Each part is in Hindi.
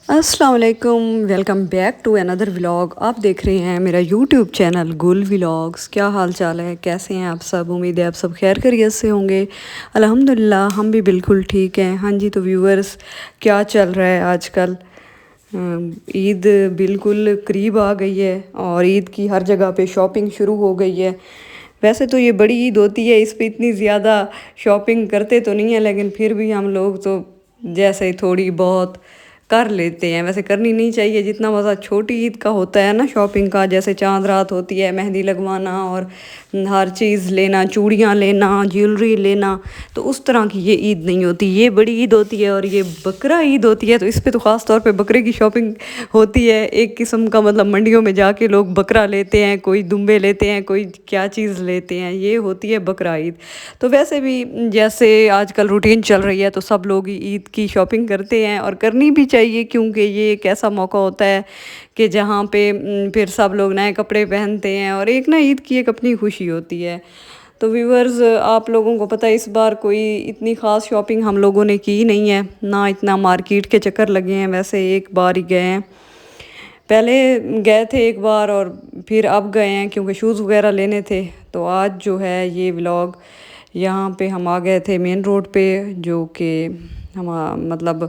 अस्सलाम वालेकुम, welcome back to another vlog. आप देख रहे हैं मेरा यूट्यूब चैनल गुल व्लॉग्स। क्या हाल चाल है, कैसे हैं आप सब? उम्मीद है आप सब खैर खैरियत से होंगे। अल्हम्दुलिल्लाह हम भी बिल्कुल ठीक हैं। हाँ जी, तो व्यूअर्स क्या चल रहा है आजकल? ईद बिल्कुल करीब आ गई है और ईद की हर जगह पे शॉपिंग शुरू हो गई है। वैसे तो ये बड़ी ईद होती है, इस पे इतनी ज़्यादा शॉपिंग करते तो नहीं है, लेकिन फिर भी हम लोग तो जैसे थोड़ी बहुत कर लेते हैं। वैसे करनी नहीं चाहिए, जितना मज़ा छोटी ईद का होता है ना शॉपिंग का, जैसे चांद रात होती है, मेहंदी लगवाना और हर चीज़ लेना, चूड़ियाँ लेना, ज्वेलरी लेना, तो उस तरह की ये ईद नहीं होती। ये बड़ी ईद होती है और ये बकरा ईद होती है, तो इस पे तो ख़ास तौर पे बकरे की शॉपिंग होती है। एक किस्म का मतलब मंडियों में जाके लोग बकरा लेते हैं, कोई दुम्बे लेते हैं, कोई क्या चीज़ लेते हैं, ये होती है बकरा ईद। तो वैसे भी जैसे आजकल रूटीन चल रही है, तो सब लोग ईद की शॉपिंग करते हैं और करनी भी चाहिए, क्योंकि ये एक ऐसा मौका होता है कि जहाँ पे फिर सब लोग नए कपड़े पहनते हैं और एक ना ईद की एक अपनी खुशी होती है। तो व्यूअर्स, आप लोगों को पता है इस बार कोई इतनी ख़ास शॉपिंग हम लोगों ने की नहीं है, ना इतना मार्केट के चक्कर लगे हैं। वैसे एक बार ही गए हैं, पहले गए थे एक बार और फिर अब गए हैं क्योंकि शूज़ वगैरह लेने थे। तो आज जो है ये व्लॉग, यहाँ पे हम आ गए थे मेन रोड पे, जो कि हम मतलब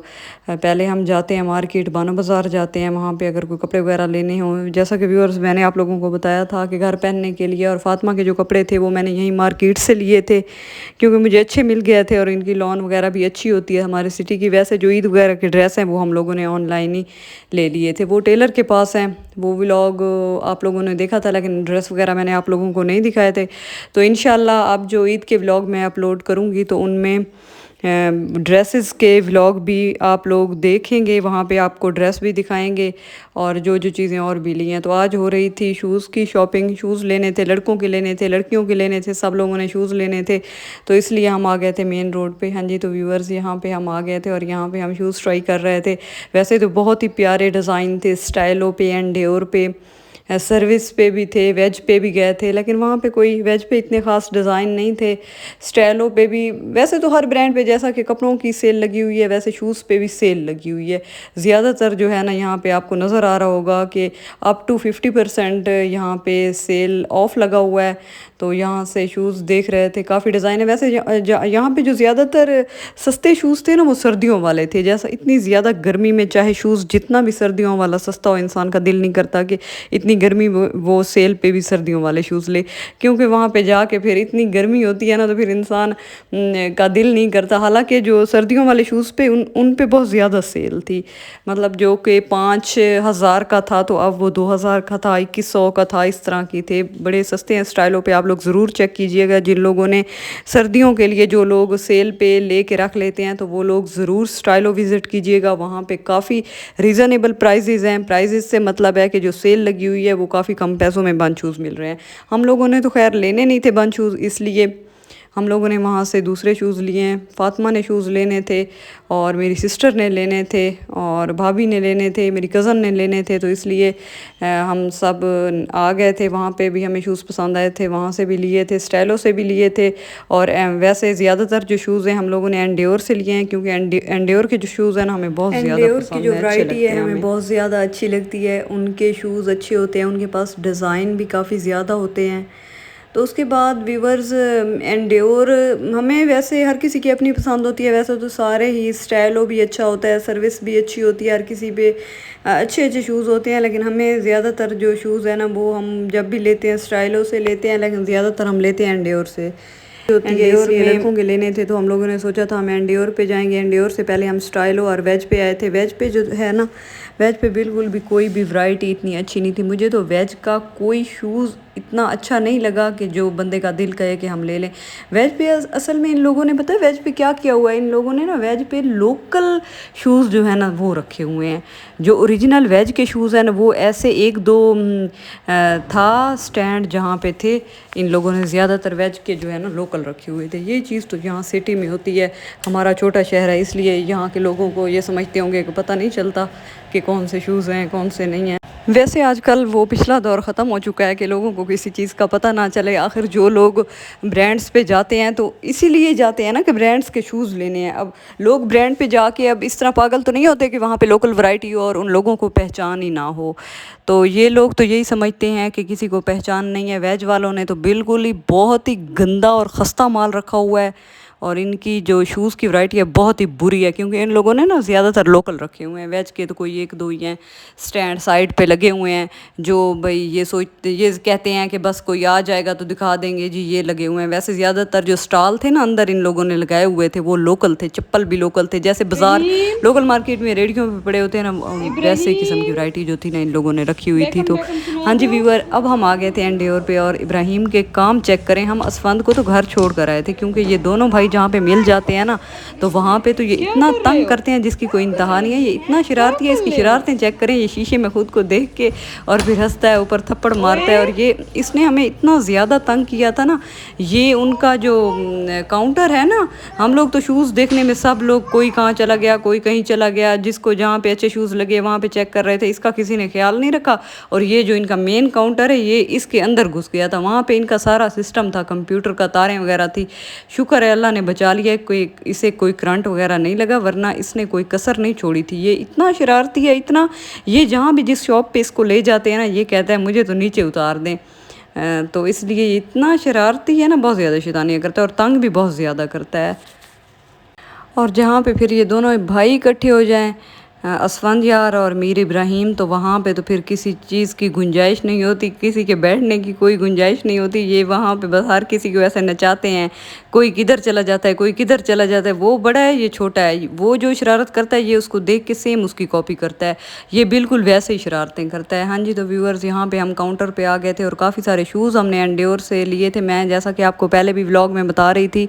पहले हम जाते हैं मार्केट, बानो बाज़ार जाते हैं, वहाँ पे अगर कोई कपड़े वगैरह लेने हों। जैसा कि व्यूअर्स मैंने आप लोगों को बताया था कि घर पहनने के लिए और फातिमा के जो कपड़े थे वो मैंने यहीं मार्केट से लिए थे, क्योंकि मुझे अच्छे मिल गए थे और इनकी लॉन वगैरह भी अच्छी होती है हमारे सिटी की। वैसे जो ईद वगैरह के ड्रेस हैं वो हम लोगों ने ऑनलाइन ही ले लिए थे, वो टेलर के पास हैं। वो व्लॉग आप लोगों ने देखा था, लेकिन ड्रेस वगैरह मैंने आप लोगों को नहीं दिखाए थे। तो इंशाल्लाह अब जो ईद के व्लॉग मैं अपलोड करूँगी तो उनमें ड्रेसेस के व्लॉग भी आप लोग देखेंगे, वहाँ पे आपको ड्रेस भी दिखाएंगे और जो जो चीज़ें और भी ली हैं। तो आज हो रही थी शूज़ की शॉपिंग। शूज़ लेने थे, लड़कों के लेने थे, लड़कियों के लेने थे, सब लोगों ने शूज़ लेने थे, तो इसलिए हम आ गए थे मेन रोड पे। हाँ जी, तो व्यूअर्स यहाँ पे हम आ गए थे और यहाँ पे हम शूज़ ट्राई कर रहे थे। वैसे तो बहुत ही प्यारे डिज़ाइन थे, स्टाइलो पे एंड डियोर पे, सर्विस पे भी थे, वेज पे भी गए थे, लेकिन वहाँ पे कोई वेज पे इतने ख़ास डिज़ाइन नहीं थे। स्टाइलों पे भी, वैसे तो हर ब्रांड पे जैसा कि कपड़ों की सेल लगी हुई है, वैसे शूज़ पे भी सेल लगी हुई है। ज़्यादातर जो है ना यहाँ पे आपको नज़र आ रहा होगा कि अप टू 50% यहाँ पे सेल ऑफ लगा हुआ है। तो यहाँ से शूज़ देख रहे थे, काफ़ी डिज़ाइन है। वैसे यहाँ पे जो ज़्यादातर सस्ते शूज़ थे ना वो सर्दियों वाले थे। जैसा इतनी ज़्यादा गर्मी में चाहे शूज़ जितना भी सर्दियों वाला सस्ता हो, इंसान का दिल नहीं करता कि इतनी गर्मी वो सेल पे भी सर्दियों वाले शूज़ ले, क्योंकि वहाँ पे जाके फिर इतनी गर्मी होती है ना, तो फिर इंसान का दिल नहीं करता। हालांकि जो सर्दियों वाले शूज़ पे उन पे बहुत ज़्यादा सेल थी, मतलब जो कि 5,000 का था तो अब वो 2,000 का था, 2,100 का था, इस तरह की थे। बड़े सस्ते हैं। स्टाइलों पे आप लोग ज़रूर चेक कीजिएगा। जिन लोगों ने सर्दियों के लिए जो लोग सेल पे ले के रख लेते हैं, तो वो लोग ज़रूर स्टाइलो विज़िट कीजिएगा। वहाँ पे काफ़ी रीज़नेबल प्राइजेज़ हैं। प्राइजेज़ से मतलब है कि जो सेल लगी हुई है वो काफ़ी कम पैसों में बंद शूज़ मिल रहे हैं। हम लोगों ने तो खैर लेने नहीं थे बंद शूज़, इसलिए हम लोगों ने वहाँ से दूसरे शूज़ लिए हैं। फातिमा ने शूज़ लेने थे और मेरी सिस्टर ने लेने थे और भाभी ने लेने थे, मेरी कज़न ने लेने थे, तो इसलिए हम सब आ गए थे। वहाँ पे भी हमें शूज़ पसंद आए थे, वहाँ से भी लिए थे, स्टाइलो से भी लिए थे। और वैसे ज़्यादातर जो शूज़ हैं हम लोगों ने एंड्योर से लिए हैं, क्योंकि एंड्योर के जो शूज़ हैं ना हमें बहुत ज़्यादा पसंद है, जो वैरायटी है हमें बहुत ज़्यादा अच्छी लगती है। उनके शूज़ अच्छे होते हैं, उनके पास डिज़ाइन भी काफ़ी ज़्यादा होते हैं। तो उसके बाद व्यूवर्स, एंड्योर हमें वैसे हर किसी की अपनी पसंद होती है। वैसे तो सारे ही, स्टाइलो भी अच्छा होता है, सर्विस भी अच्छी होती है, हर किसी पे अच्छे अच्छे शूज़ होते हैं, लेकिन हमें ज़्यादातर जो शूज़ है ना वो हम जब भी लेते हैं स्टाइलो से लेते हैं, लेकिन ज़्यादातर हम लेते हैं एंड्योर से होती है। इसलिए लड़कों के लेने थे तो हम लोगों ने सोचा था हम एंड्योर पे जाएंगे। एंड्योर से पहले हम स्टाइलो और वेज पे आए थे। वेज पे जो है ना, वेज पे बिल्कुल भी कोई भी वैरायटी इतनी अच्छी नहीं थी। मुझे तो वेज का कोई शूज़ इतना अच्छा नहीं लगा कि जो बंदे का दिल कहे कि हम ले लें। वेज पे असल में इन लोगों ने, पता है वेज पे क्या किया हुआ है, इन लोगों ने ना वेज पे लोकल शूज़ जो है ना वो रखे हुए हैं। जो ओरिजिनल वेज के शूज़ हैं ना वो ऐसे एक दो था स्टैंड जहाँ पे थे, इन लोगों ने ज़्यादातर वेज के जो है ना लोकल रखे हुए थे। ये चीज़ तो यहाँ सिटी में होती है, हमारा छोटा शहर है, इसलिए यहाँ के लोगों को ये समझते होंगे कि पता नहीं चलता कि कौन से शूज़ हैं कौन से नहीं हैं। वैसे आजकल वो पिछला दौर ख़त्म हो चुका है कि लोगों को किसी चीज़ का पता ना चले। आखिर जो लोग ब्रांड्स पे जाते हैं तो इसीलिए जाते हैं ना कि ब्रांड्स के शूज़ लेने हैं। अब लोग ब्रांड पे जाके अब इस तरह पागल तो नहीं होते कि वहाँ पे लोकल वैरायटी हो और उन लोगों को पहचान ही ना हो। तो ये लोग तो यही समझते हैं कि किसी को पहचान नहीं है। वेज वालों ने तो बिल्कुल ही बहुत ही गंदा और ख़स्ता माल रखा हुआ है, और इनकी जो शूज़ की वैरायटी है बहुत ही बुरी है, क्योंकि इन लोगों ने ना ज़्यादातर लोकल रखे हुए हैं। वेज के तो कोई एक दो ही हैं स्टैंड साइड पे लगे हुए हैं, जो भाई ये कहते हैं कि बस कोई आ जाएगा तो दिखा देंगे जी, ये लगे हुए हैं। वैसे ज़्यादातर जो स्टॉल थे ना अंदर इन लोगों ने लगाए हुए थे वो लोकल थे, चप्पल भी लोकल थे। जैसे बाज़ार लोकल मार्केट में रेडियो पे पड़े होते हैं ना, वैसे किस्म की वैरायटी जो थी ना इन लोगों ने रखी हुई थी। तो हाँ जी व्यूअर, अब हम आ गए थे एंडोर पे और इब्राहिम के काम चेक करें। हम असफंद को तो घर छोड़ कर आए थे, क्योंकि ये दोनों भाई जहाँ पे मिल जाते हैं ना तो वहाँ पे तो ये इतना तंग करते हैं जिसकी कोई इंतहा नहीं है। ये इतना शरारती है, इसकी शरारतें चेक करें। ये शीशे में खुद को देख के और फिर हंसता है, ऊपर थप्पड़ मारता है। और ये इसने हमें इतना ज़्यादा तंग किया था ना। ये उनका जो काउंटर है ना, हम लोग तो शूज़ देखने में सब लोग कोई कहाँ चला गया, कोई कहीं चला गया, जिसको जहाँ पे अच्छे शूज़ लगे वहाँ पे चेक कर रहे थे। इसका किसी ने ख्याल नहीं रखा। और ये जो इनका मेन काउंटर है ये इसके अंदर घुस गया था। वहाँ पे इनका सारा सिस्टम था, कंप्यूटर का तारें वगैरह थी। शुक्र है अल्लाह ने बचा लिया, कोई इसे कोई करंट वगैरह नहीं लगा, वरना इसने कोई कसर नहीं छोड़ी थी। ये इतना शरारती है, इतना। ये जहाँ भी जिस शॉप पे इसको ले जाते हैं ना, ये कहता है मुझे तो नीचे उतार दें। तो इसलिए ये इतना शरारती है ना, बहुत ज़्यादा शैतानियाँ करता है और तंग भी बहुत ज़्यादा करता है। और जहाँ पे फिर ये दोनों भाई इकट्ठे हो जाएं, असफंद यार और मीर इब्राहिम, तो वहाँ पे तो फिर किसी चीज़ की गुंजाइश नहीं होती, किसी के बैठने की कोई गुंजाइश नहीं होती। ये वहाँ पे बस हर किसी को ऐसे नचाते हैं। कोई किधर चला जाता है, कोई किधर चला जाता है। वो बड़ा है, ये छोटा है। वो जो शरारत करता है ये उसको देख के सेम उसकी कॉपी करता है। ये बिल्कुल वैसे ही शरारतें करता है। हाँ जी, तो व्यूअर्स यहाँ पे हम काउंटर पे आ गए थे और काफ़ी सारे शूज़ हमने एंड्योर से लिए थे। मैं जैसा कि आपको पहले भी व्लॉग में बता रही थी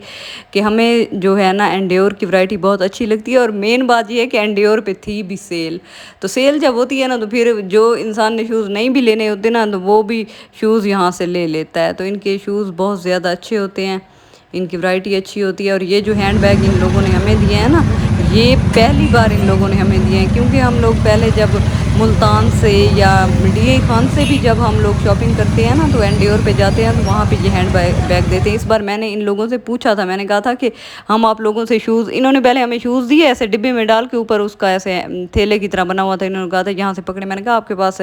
कि हमें जो है ना एंड्योर की वैरायटी बहुत अच्छी लगती है। और मेन बात ये है कि एंड्योर पे थी भी सेल। तो सेल जब होती है ना तो फिर जो इंसान ने शूज़ नहीं भी लेने होते ना तो वो भी शूज़ यहाँ से ले लेता है। तो इनके शूज़ बहुत ज़्यादा अच्छे होते हैं, इनकी वैरायटी अच्छी होती है। और ये जो हैंड बैग इन लोगों ने हमें दिए हैं ना, ये पहली बार इन लोगों ने हमें दिए हैं, क्योंकि हम लोग पहले जब मुल्तान से या DI खान से भी जब हम लोग शॉपिंग करते हैं ना तो एंड्योर पे जाते हैं तो वहाँ पे ये हैंड बैग देते हैं। इस बार मैंने इन लोगों से पूछा था, मैंने कहा था कि हम आप लोगों से शूज़, इन्होंने पहले हमें शूज़ दिए ऐसे डिब्बे में डाल के, ऊपर उसका ऐसे थैले की तरह बना हुआ था। इन्होंने कहा था यहाँ से पकड़े। मैंने कहा आपके पास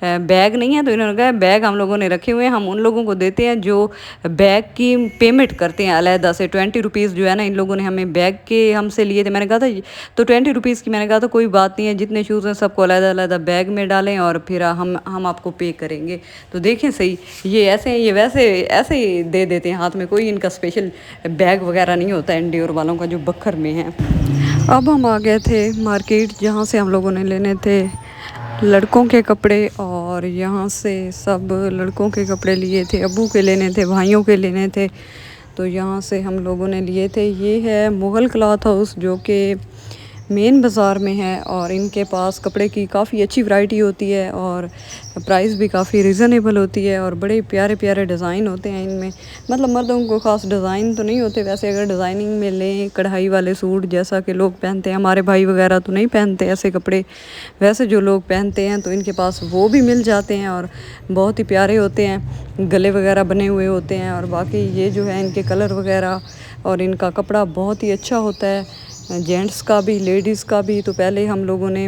बैग नहीं है? तो इन्होंने कहा बैग हम लोगों ने रखे हुए हैं, हम उन लोगों को देते हैं जो बैग की पेमेंट करते हैं अलहदा से। 20 रुपीज़ जो है ना इन लोगों ने हमें बैग के हमसे लिए थे। मैंने कहा था तो 20 रुपीज़ की, मैंने कहा था कोई बात नहीं है, जितने शूज़ हैं सबको अलहदा अलहदा बैग में डालें और फिर हम आपको पे करेंगे। तो देखें सही, ये ऐसे ये वैसे ऐसे ही दे देते हैं हाथ में, कोई इनका स्पेशल बैग वगैरह नहीं होता एंड्योर वालों का जो बखर में है। अब हम आ गए थे मार्केट, जहाँ से हम लोगों ने लेने थे लड़कों के कपड़े। और यहाँ से सब लड़कों के कपड़े लिए थे, अब्बू के लेने थे, भाइयों के लेने थे। तो यहाँ से हम लोगों ने लिए थे। ये है मुग़ल क्लॉथ हाउस, जो कि मेन बाज़ार में है। और इनके पास कपड़े की काफ़ी अच्छी वैरायटी होती है और प्राइस भी काफ़ी रीज़नेबल होती है। और बड़े प्यारे प्यारे डिज़ाइन होते हैं इनमें। मतलब मर्दों को ख़ास डिज़ाइन तो नहीं होते, वैसे अगर डिज़ाइनिंग में लें, कढ़ाई वाले सूट जैसा कि लोग पहनते हैं, हमारे भाई वगैरह तो नहीं पहनते ऐसे कपड़े, वैसे जो लोग पहनते हैं तो इनके पास वो भी मिल जाते हैं। और बहुत ही प्यारे होते हैं, गले वगैरह बने हुए होते हैं। और बाकी ये जो है इनके कलर वगैरह और इनका कपड़ा बहुत ही अच्छा होता है, जेंट्स का भी लेडीज़ का भी। तो पहले हम लोगों ने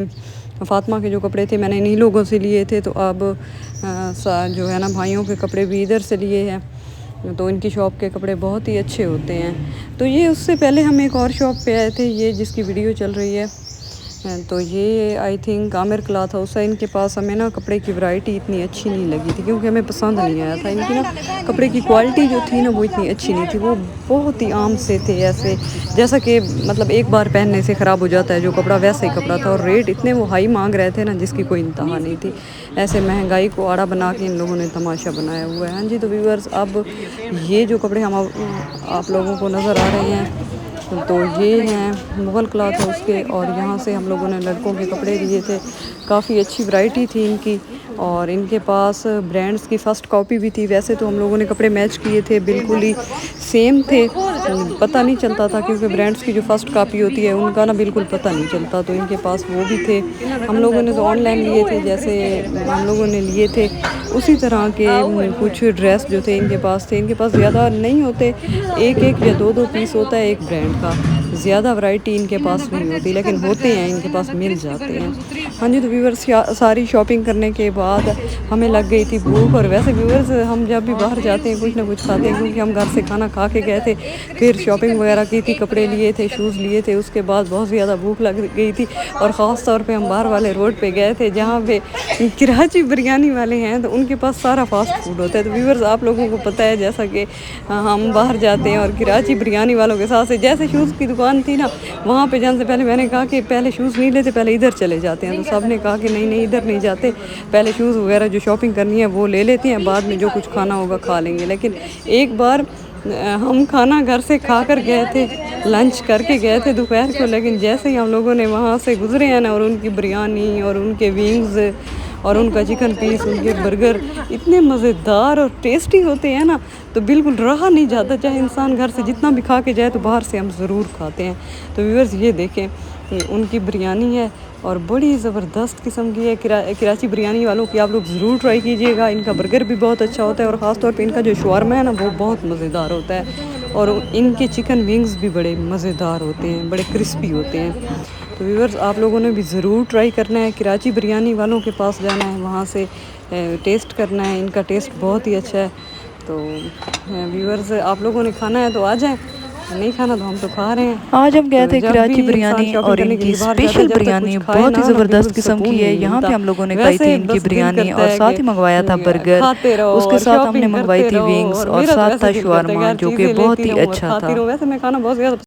फ़ातिमा के जो कपड़े थे मैंने इन्हीं लोगों से लिए थे, तो अब जो है ना भाइयों के कपड़े भी इधर से लिए हैं। तो इनकी शॉप के कपड़े बहुत ही अच्छे होते हैं। तो ये उससे पहले हम एक और शॉप पे आए थे, ये जिसकी वीडियो चल रही है। तो ये I think Aamir cloth house है। इनके पास हमें ना कपड़े की वैरायटी इतनी अच्छी नहीं लगी थी, क्योंकि हमें पसंद नहीं आया था। इनकी ना कपड़े की क्वालिटी जो थी ना वो इतनी अच्छी नहीं थी, वो बहुत ही आम से थे, ऐसे जैसा कि मतलब एक बार पहनने से ख़राब हो जाता है जो कपड़ा, वैसा ही कपड़ा था। और रेट इतने वो हाई मांग रहे थे ना जिसकी कोई इंतहा नहीं थी। ऐसे महंगाई को आड़ा बना के इन लोगों ने तमाशा बनाया हुआ है। हाँ जी, तो व्यूअर्स अब ये जो कपड़े हम आप लोगों को नज़र आ रहे हैं तो ये हैं मुग़ल क्लॉथ हाउस के। और यहाँ से हम लोगों ने लड़कों के कपड़े लिए थे, काफ़ी अच्छी वैरायटी थी इनकी। और इनके पास ब्रांड्स की फ़र्स्ट कॉपी भी थी। वैसे तो हम लोगों ने कपड़े मैच किए थे, बिल्कुल ही सेम थे, पता नहीं चलता था क्योंकि ब्रांड्स की जो फ़र्स्ट कॉपी होती है उनका ना बिल्कुल पता नहीं चलता। तो इनके पास वो भी थे। हम लोगों ने तो ऑनलाइन लिए थे, जैसे हम लोगों ने लिए थे उसी तरह के कुछ ड्रेस जो थे इनके पास थे। इनके पास ज़्यादा नहीं होते, एक एक या दो दो पीस होता है एक ब्रांड का, ज़्यादा वैरायटी इनके पास नहीं होती, लेकिन होते हैं इनके पास, मिल जाते हैं। हाँ जी, तो व्यूअर्स सारी शॉपिंग करने के बाद हमें लग गई थी भूख। और वैसे व्यूअर्स हम जब भी बाहर जाते हैं कुछ ना कुछ खाते हैं, क्योंकि हम घर से खाना खा के गए थे, फिर शॉपिंग वगैरह की थी, कपड़े लिए थे, शूज़ लिए थे, उसके बाद बहुत ज़्यादा भूख लग गई थी। और ख़ास तौर पे हम बाहर वाले रोड पे गए थे जहाँ पे कराची बिरयानी वाले हैं, तो उनके पास सारा फास्ट फूड होता है। तो व्यूअर्स आप लोगों को पता है जैसा कि हम बाहर जाते हैं और कराची बिरयानी वालों के साथ से, जैसे शूज़ की दुकान थी ना, वहाँ पे जाने से पहले मैंने कहा कि पहले शूज़ नहीं लेते, पहले इधर चले जाते हैं। तो सब ने कहा कि नहीं नहीं, इधर नहीं जाते, पहले शूज़ वगैरह जो शॉपिंग करनी है वो ले लेती हैं, बाद में जो कुछ खाना होगा खा लेंगे। लेकिन एक बार हम खाना घर से खा कर गए थे, लंच करके गए थे दोपहर को, लेकिन जैसे ही हम लोगों ने वहाँ से गुजरे हैं ना, और उनकी बिरयानी और उनके विंग्स और उनका चिकन पीस, उनके बर्गर इतने मज़ेदार और टेस्टी होते हैं ना, तो बिल्कुल रहा नहीं जाता। चाहे इंसान घर से जितना भी खा के जाए, तो बाहर से हम ज़रूर खाते हैं। तो व्यूअर्स ये देखें, उनकी बिरयानी है और बड़ी ज़बरदस्त किस्म की है। कराची बिरयानी वालों की आप लोग ज़रूर ट्राई कीजिएगा। इनका बर्गर भी बहुत अच्छा होता है और ख़ास तौर पे इनका जो शवारमा है ना, वो बहुत मज़ेदार होता है। और इनके चिकन विंग्स भी बड़े मज़ेदार होते हैं, बड़े क्रिस्पी होते हैं। तो व्यूअर्स आप लोगों ने भी ज़रूर ट्राई करना है, कराची बिरयानी वालों के पास जाना है, वहाँ से टेस्ट करना है। इनका टेस्ट बहुत ही अच्छा है। तो व्यूअर्स आप लोगों ने खाना है तो आ जाएं, नहीं खाना तो हम तो खा रहे हैं। आज हम गए थे जब कराची भी बिरयानी इंसान शॉपिंग और करने के इनकी लिए बाहर जाता है, स्पेशल जब तक बिरयानी कुछ खाए बहुत ही ना, ज़बरदस्त बिल्कुल किस्म सुकून की है। नहीं यहाँ मिलता। पे हम लोगों ने खाई वैसे थी इनकी बस दिल बिरयानी करता और है साथ कि ही मंगवाया था बर्गर, खाते रहो उसके और साथ हमने शॉपिंग मंगवाई करते थी रहो। विंग्स और और मेरा तो साथ ऐसे था दिल करता है कि शवारमा यार जो कि चीज़ें बहुत लेती ही रहूँ और अच्छा खाती था। रहूँ। वैसे मैं खाना बहुत ज़्यादा